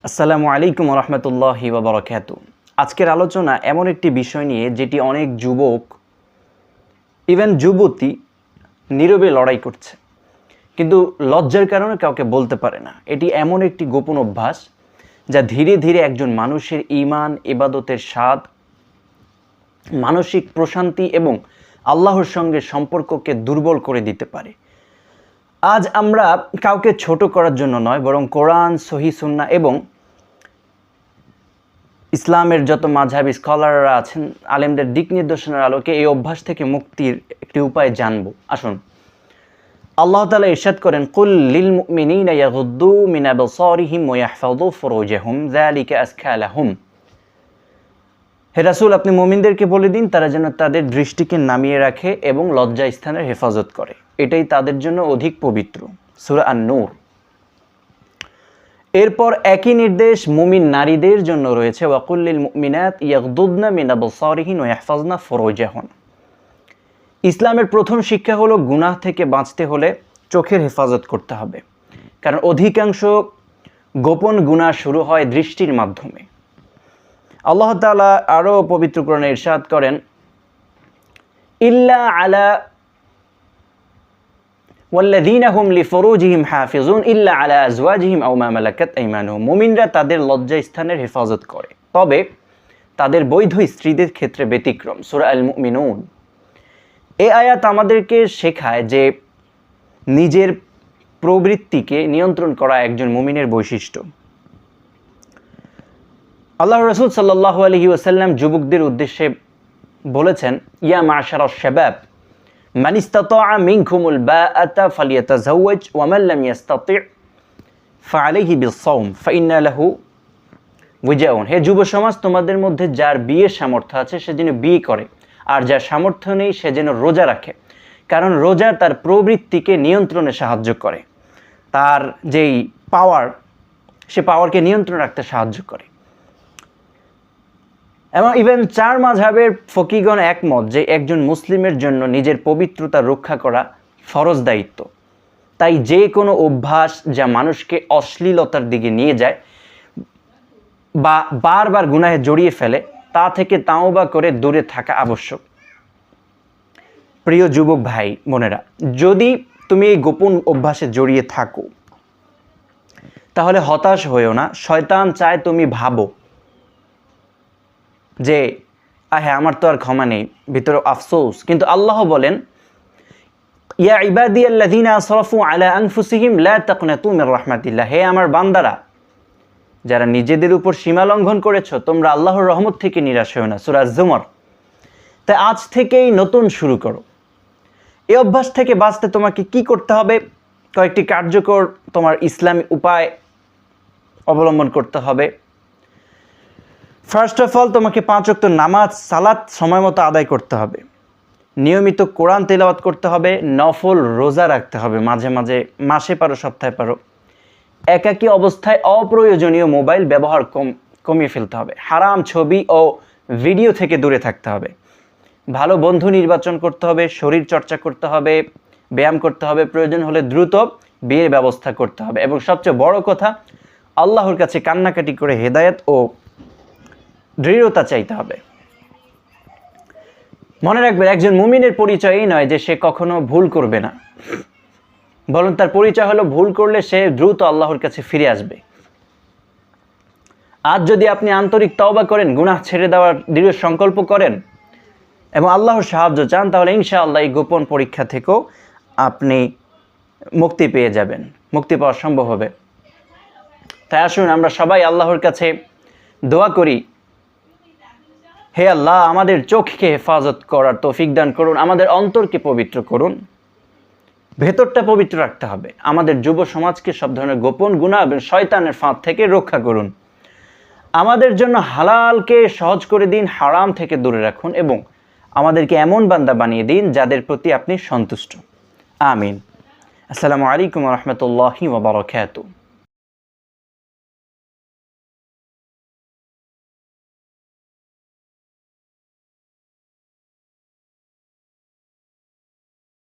আসসালামু আলাইকুম রহমতুল্লাহি ওয়া বারাকাতুহু। আজকের আলোচনা এমন একটি বিষয় নিয়ে যেটি অনেক যুবক ইভেন যুবতী নীরবে লড়াই করছে, কিন্তু লজ্জার কারণে কাউকে বলতে পারে না। এটি এমন একটি গোপন অভ্যাস যা ধীরে ধীরে একজন মানুষের ঈমান, ইবাদতের স্বাদ, মানসিক প্রশান্তি এবং আল্লাহর সঙ্গে সম্পর্ককে দুর্বল করে দিতে পারে। আজ আমরা কাউকে ছোট করার জন্য নয়, বরং কোরআন, সহিহ সুন্নাহ এবং ইসলামের যত মাযহাবী স্কলাররা আছেন, আলেমদের দিক নির্দেশনার আলোকে এই অভ্যাস থেকে মুক্তির একটি উপায় জানব। আসুন, আল্লাহ তাআলা ইরশাদ করেন, কুল লিল মুমিনিনা ইয়াগুদ্দু মিন আবসারিহিম ওয়া ইয়াহফাযু ফুরুজাহুম যালিকা আযকা লাহুম। হে রাসূল, আপনি মুমিনদেরকে বলে দিন তারা যেন তাদের দৃষ্টিকে নামিয়ে রাখে এবং লজ্জা স্থানের হেফাজত করে, এটাই তাদের জন্য অধিক পবিত্র। সূরা আন-নূর। এরপর একই নির্দেশ মুমিন নারীদের জন্য রয়েছে, ওয়াকুল লিল মুমিনাত ইয়াগদুদনা মিন আবসারিহিন ওয়া ইয়াহফাযনা ফুরুজাহুন। ইসলামের প্রথম শিক্ষা হলো গুনাহ থেকে বাঁচতে হলে চোখের হেফাজত করতে হবে, কারণ অধিকাংশ গোপন গুনাহ শুরু হয় দৃষ্টির মাধ্যমে। আল্লাহ তাআলা আরও পবিত্র কোরআনে ইরশাদ করেন, ইল্লা আলা ওয়াল্লাযীনা হুম লিফুরুজিহিম হাফিজুন ইল্লা আলা আজওয়াজিহিম আও মা মালাকাত আইমানুহুম। মুমিনরা তাদের লজ্জা স্থানের হেফাজত করে, তবে তাদের বৈধ স্ত্রীদের ক্ষেত্রে ব্যতিক্রম। সূরা আল মুমিনুন। এই আয়াত আমাদেরকে শেখায় যে নিজের প্রবৃত্তিকে নিয়ন্ত্রণ করা একজন মুমিনের বৈশিষ্ট্য। আল্লাহর রাসূল সাল্লাল্লাহু আলাইহি ওয়াসাল্লাম যুবকদের উদ্দেশ্যে বলেছেন, ইয়া মা'শারাশ শাবাব মান ইসতাতাআ মিনকুমুল বাআতা ফালিয়াতাযাওয়াজ ওয়া মান লাম ইসতাতি' ফাআলাইহি বিস-সাওম ফাইন্না লাহু ওয়াজাউন। হে যুব সমাজ, তোমাদের মধ্যে যার বিয়ের সামর্থ্য আছে সে যেন বিয়ে করে, আর যার সামর্থ্য নেই সে যেন রোজা রাখে, কারণ রোজা তার প্রবৃত্তিকে নিয়ন্ত্রণে সাহায্য করে। তার যেই পাওয়ার, সে পাওয়ারকে নিয়ন্ত্রণ রাখতে সাহায্য করে। এবং ইভেন চার মাযহাবের ফকিহগণ একমত যে একজন মুসলিমের জন্য নিজের পবিত্রতা রক্ষা করা ফরজ দায়িত্ব। তাই যে কোনো অভ্যাস যা মানুষকে অশ্লীলতার দিকে নিয়ে যায় বা বারবার গুনাহে জড়িয়ে ফেলে, তা থেকে তাওবা করে দূরে থাকা আবশ্যক। প্রিয় যুবক ভাই বোনেরা, যদি তুমি এই গোপন অভ্যাসে জড়িয়ে থাকো তাহলে হতাশ হয়েও না। শয়তান চায় তুমি ভাবো যে হ্যাঁ, আমার তো আর ক্ষমা নেই, ভিতরে আফসোস। কিন্তু আল্লাহ বলেন, ইয়া ইবাদিয়াল্লাযীনা আসরাফু আলা আনফুসিহিম লা তাকনাতু মির রাহমাতিল্লাহ। হে আমার বান্দারা, যারা নিজেদের উপর সীমা লঙ্ঘন করেছো, তোমরা আল্লাহর রহমত থেকে নিরাশ হও না। সূরা আজ-জুমার। তাই আজ থেকেই নতুন শুরু করো। এই অভ্যাস থেকে বাঁচতে তোমাকে কি করতে হবে? কয়েকটি কার্যকর তোমার ইসলামী উপায় অবলম্বন করতে হবে। ফার্স্ট অফ অল, তোমাকে 5 ওয়াক্ত নামাজ, সালাত সময় মতো আদায় করতে হবে। নিয়মিত কোরআন তেলাওয়াত করতে হবে। নফল রোজা রাখতে হবে মাঝে মাঝে, মাসে পারো, সপ্তাহে পারো। একাকী অবস্থায় অপ্রয়োজনীয় মোবাইল ব্যবহার কমিয়ে ফেলতে হবে। হারাম ছবি ও ভিডিও থেকে দূরে থাকতে হবে। ভালো বন্ধু নির্বাচন করতে হবে। শরীর চর্চা করতে হবে, ব্যায়াম করতে হবে। প্রয়োজন হলে দ্রুত বিয়ের ব্যবস্থা করতে হবে। এবং সবচেয়ে বড় কথা, আল্লাহর কাছে কান্নাকাটি করে হেদায়েত ও দৃঢ়তা চাইতে হবে। মনে রাখবেন, একজন মুমিনের পরিচয় এই নয় যে সে কখনো ভুল করবে না, বরং তার পরিচয় হলো ভুল করলে সে দ্রুত আল্লাহর কাছে ফিরে আসবে। আজ যদি আপনি আন্তরিক তওবা করেন, গুনাহ ছেড়ে দেওয়ার দৃঢ় সংকল্প করেন এবং আল্লাহর সাহায্য চান, তাহলে ইনশাআল্লাহ এই গোপন পরীক্ষা থেকেও আপনি মুক্তি পেয়ে যাবেন, মুক্তি পাওয়া সম্ভব হবে। তাই আসুন আমরা সবাই আল্লাহর কাছে দোয়া করি, হে আল্লাহ, আমাদের চোখকে হেফাজত করার তৌফিক দান করুন, আমাদের অন্তরকে পবিত্র করুন, ভেতরটা পবিত্র রাখতে হবে। আমাদের যুব সমাজকে সব ধরনের গোপন গুনাহ এবং শয়তানের ফাঁদ থেকে রক্ষা করুন। আমাদের জন্য হালালকে সহজ করে দিন, হারাম থেকে দূরে রাখুন এবং আমাদেরকে এমন বান্দা বানিয়ে দিন যাদের প্রতি আপনি সন্তুষ্ট। আমিন। আসসালামু আলাইকুম ওয়া রাহমাতুল্লাহি ওয়া বারাকাতুহু।